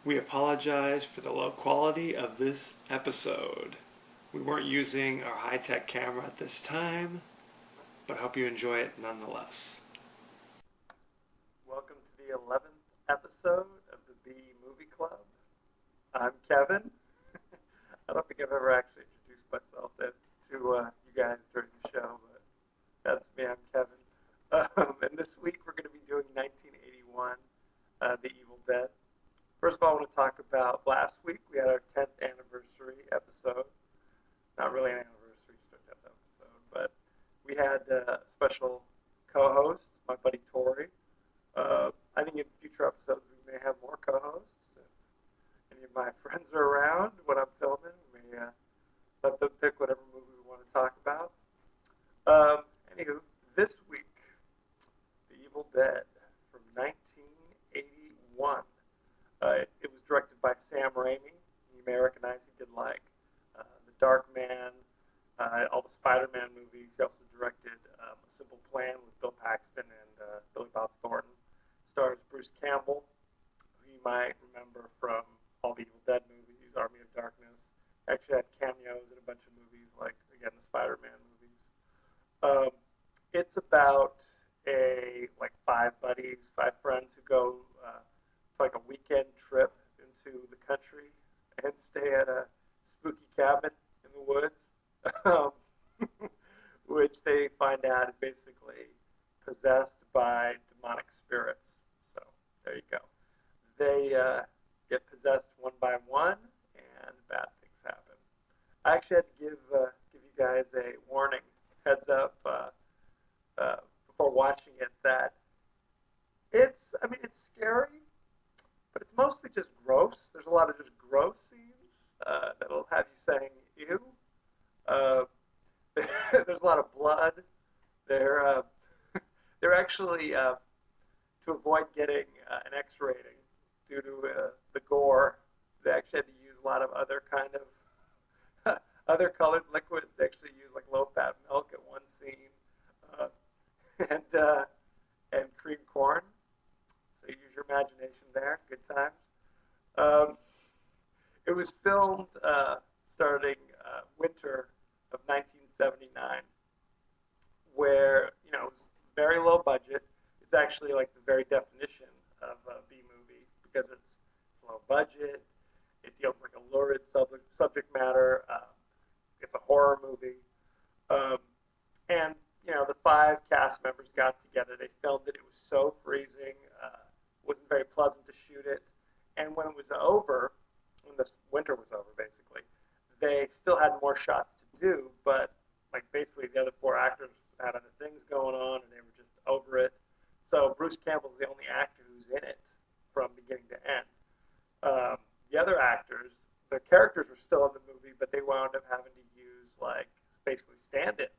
We apologize for the low quality of this episode. We weren't using our high-tech camera at this time, but hope you enjoy it nonetheless. Welcome to the 11th episode of the B Movie Club. I'm Kevin. I don't think I've ever actually introduced myself to you guys during the show, but that's me. I'm Kevin. And this week we're going to be doing 1981, The Evil Dead. First of all, I want to talk about last week. We had our 10th anniversary episode. Not really an anniversary, just our 10th episode, but we had a special co-host, my buddy Tori. I think in future episodes we may have more co-hosts. If any of my friends are around when I'm filming, we may let them pick whatever movie we want to talk about. Anywho, this week, The Evil Dead from 1981. It was directed by Sam Raimi. You may recognize he did like The Dark Man, all the Spider-Man movies. He also directed A Simple Plan with Bill Paxton and Billy Bob Thornton. Stars Bruce Campbell, who you might remember from all the Evil Dead movies, Army of Darkness. Actually had cameos in a bunch of movies, like, again, the Spider-Man movies. It's about five buddies, five friends who go to like a weekend trip into the country and stay at a spooky cabin in the woods, um, which they find out is basically possessed by demonic spirits. So there you go. They get possessed one by one, and bad things happen. I actually had to give you guys a warning, heads up, before watching it, that it's scary, but it's mostly just gross. There's a lot of just gross scenes that'll have you saying ew. Uh, there's a lot of blood. They're they're actually to avoid getting an X rating due to the gore. They actually had to use a lot of other kind of other colored liquids. They actually use like low fat milk at one scene, uh, and cream corn. So use your imagination there. Good times. Um, it was filmed starting winter of 1979, where it was very low budget. It's actually like the very definition of a B movie because it's low budget. It deals with like a lurid subject matter. It's a horror movie, um, and the five cast members got together. They filmed it. It was so freezing. Wasn't very pleasant to shoot it. And when it was over, when this winter was over, basically, they still had more shots to do. But like basically, the other four actors had other things going on, and they were just over it. So Bruce Campbell's the only actor who's in it from beginning to end. The other actors, the characters were still in the movie, but they wound up having to use like basically stand-ins.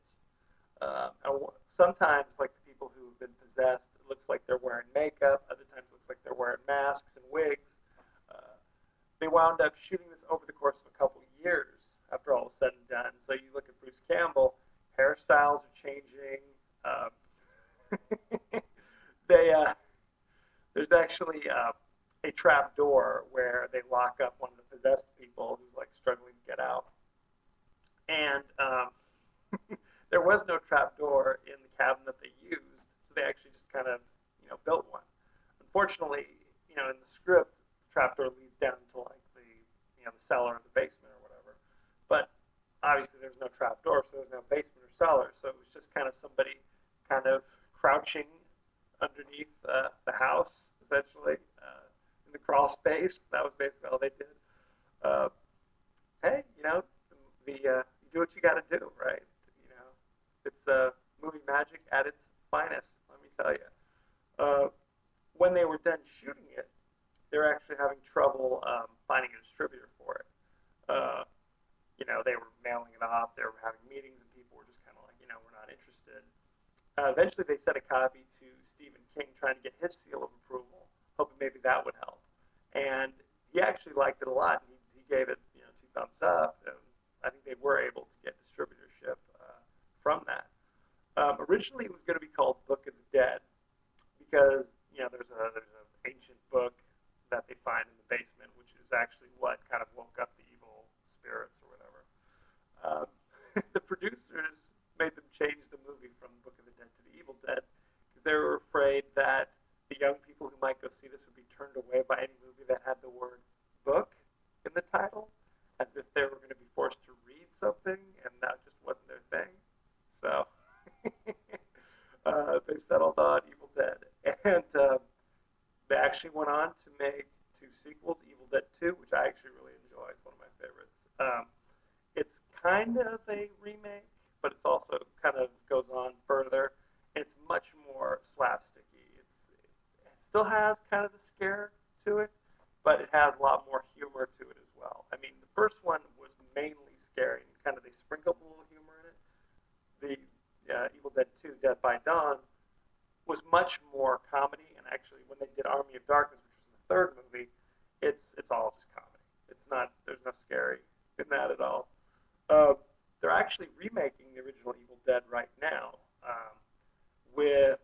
Sometimes, like the people who've been possessed, it looks like they're wearing makeup. Other times, it looks like they're wearing masks and wigs. They wound up shooting this over the course of a couple years after all was said and done. So you look at Bruce Campbell, hairstyles are changing. They There's actually a trap door where they lock up one of the possessed people who's like struggling to get out, and there was no trap door in the cabin that they used, so they actually just kind of built one. Unfortunately, in the script, the trap door leads down to like the cellar or the basement or whatever, but obviously there's no trap door, so there's no basement or cellar, so it was just kind of somebody kind of crouching underneath the house, essentially, in the crawl space. That was basically all they did. Uh, hey, you do what you got to do, right? It's movie magic at its finest. Let me tell you. When they were done shooting it, they were actually having trouble finding a distributor for it. Uh, they were mailing it off. They were having meetings, and people were just kind of like, we're not interested. Eventually, they sent a copy to Stephen King, trying to get his seal of approval, hoping maybe that would help. And he actually liked it a lot. He gave it, two thumbs up, and I think they were able to get distributorship from that. Originally, it was going to be called Book of the Dead because there's an ancient book that they find in the basement, which is actually what kind of woke up the evil spirits or whatever. Um, the producers made them change the movie from Book of the Dead to The Evil Dead because they were afraid that the young people who might go see this would be turned away by any movie that had the word book in the title, as if they were going to be forced to read something, and that just wasn't their thing. So they settled on Evil Dead, and they actually went on to make two sequels, Evil Dead 2, which I actually really enjoy. It's one of my favorites. It's kind of a remake, but it's also kind of goes on further. It's much more slapsticky. It still has kind of the scare to it, but it has a lot more humor to it as well. I mean, the first one was mainly scary, and kind of they sprinkled a little humor in it. The Evil Dead 2, Dead by Dawn, was much more comedy, and actually when they did Army of Darkness, which was the third movie, it's all just comedy. It's not there's no scary in that at all. They're actually remaking the original Evil Dead right now with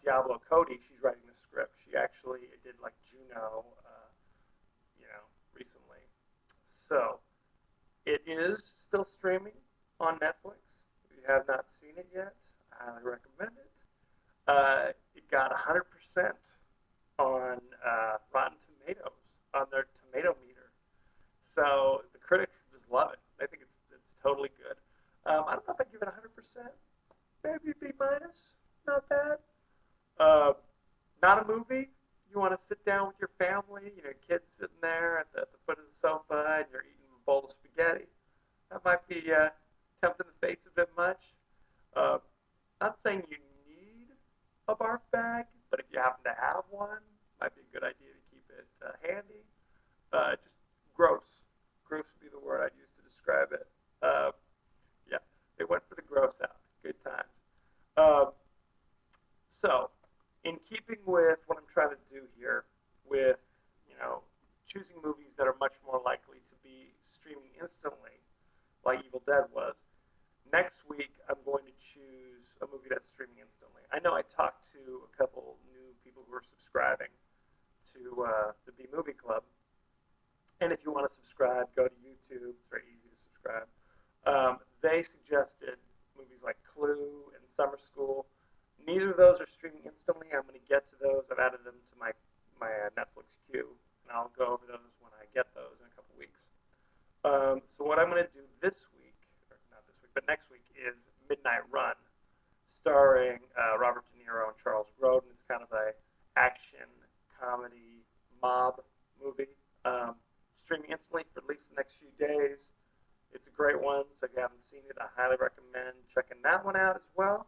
Diablo Cody. She's writing the script. She actually did like Juno, recently. So it is still streaming on Netflix. If you have not seen it yet, I highly recommend it. It got 100% on Rotten Tomatoes on their tomato meter. So the critics just love it. I think it's totally good. I don't know if I give it 100%. Maybe B minus. Not bad. Uh, Not a movie. You want to sit down with your family, kids sitting there at the foot of the sofa, and you're eating a bowl of spaghetti. That might be tempting the fates a bit much. Uh, Not saying you need a barf bag, but if you happen to have one, might be a good idea to keep it handy. Just gross. Gross would be the word I'd use to describe it. Yeah, they went for the gross out. Good times. Um, so, in keeping with what I'm trying to do here, with choosing movies that are much more likely to be streaming instantly, like Evil Dead was, next week I'm going to choose a movie that's streaming instantly. I know I talked to a couple new people who are subscribing to the B Movie Club, and if you want to subscribe, go to YouTube. It's very easy to subscribe. They suggested movies like Clue and Summer School. Neither of those are streaming instantly. I'm going to get to those. I've added them to my Netflix queue, and I'll go over those when I get those in a couple weeks. So what I'm going to do this week, or not this week, but next week, is Midnight Run, starring Robert De Niro and Charles Grodin. It's kind of a action comedy mob movie. Streaming instantly for at least the next few days. It's a great one, so if you haven't seen it, I highly recommend checking that one out as well.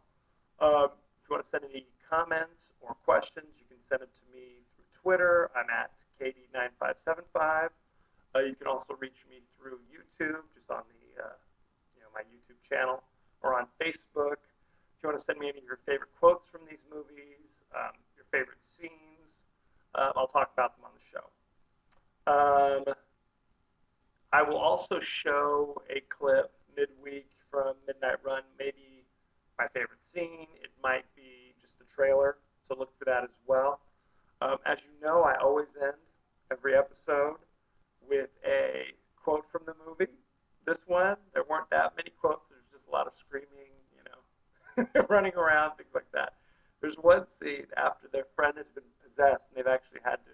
If you want to send any comments or questions, you can send them to me through Twitter. I'm at KD9575. You can also reach me through YouTube, just on the my YouTube channel, or on Facebook. If you want to send me any of your favorite quotes from these movies, your favorite scenes, I'll talk about them on the show. I will also show a clip midweek from Midnight Run, maybe my favorite scene. It might be just the trailer, so look for that as well. As you know, I always end every episode with a quote from the movie. This one, there weren't that many quotes. There's just a lot of screaming, running around, things like that. There's one scene after their friend has been possessed, and they've actually had to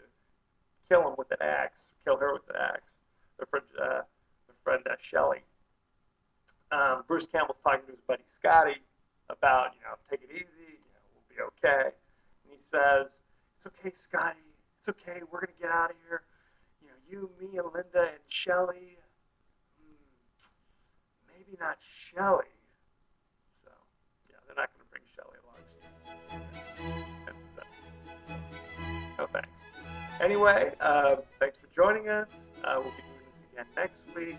kill him with an axe, kill her with an axe. Their friend Shelley. Bruce Campbell's talking to his buddy Scotty about, take it easy, we'll be okay. And he says, "It's okay, Scotty. It's okay. We're gonna get out of here. You, me, and Linda and Shelley. Maybe not Shelley." So, yeah, they're not gonna bring Shelley along. No thanks. Anyway, thanks for joining us. We'll be doing this again next week.